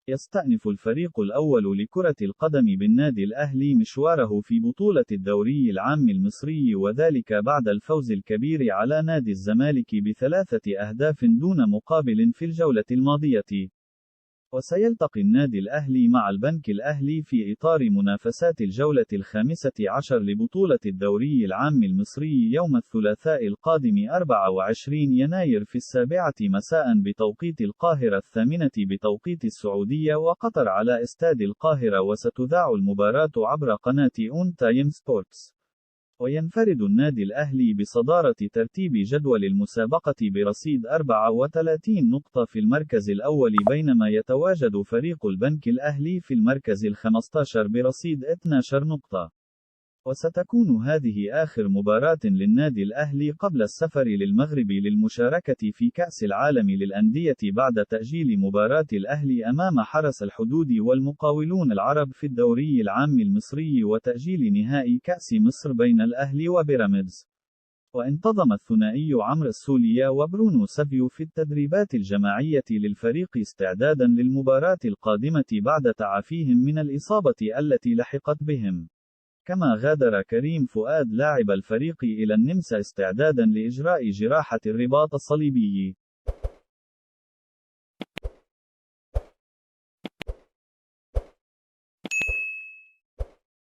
يستأنف الفريق الأول لكرة القدم بالنادي الأهلي مشواره في بطولة الدوري العام المصري، وذلك بعد الفوز الكبير على نادي الزمالك ب3 أهداف دون مقابل في الجولة الماضية. وسيلتقي النادي الأهلي مع البنك الأهلي في إطار منافسات الجولة ال15 لبطولة الدوري العام المصري يوم الثلاثاء القادم 24 يناير في 7 مساء بتوقيت القاهرة، 8 بتوقيت السعودية وقطر، على استاد القاهرة. وستذاع المباراة عبر قناة أون تايم سبورتس. وينفرد النادي الأهلي بصدارة ترتيب جدول المسابقة برصيد 34 نقطة في المركز الأول، بينما يتواجد فريق البنك الأهلي في المركز ال15 برصيد 12 نقطة. وستكون هذه آخر مباراة للنادي الأهلي قبل السفر للمغرب للمشاركة في كأس العالم للأندية، بعد تأجيل مباراة الأهلي أمام حرس الحدود والمقاولون العرب في الدوري العام المصري، وتأجيل نهائي كأس مصر بين الأهلي وبيراميدز. وانتظم الثنائي عمرو السولية وبرونو سافيو في التدريبات الجماعية للفريق استعدادا للمباراة القادمة بعد تعافيهم من الإصابة التي لحقت بهم. كما غادر كريم فؤاد لاعب الفريق إلى النمسا استعدادا لإجراء جراحة الرباط الصليبي.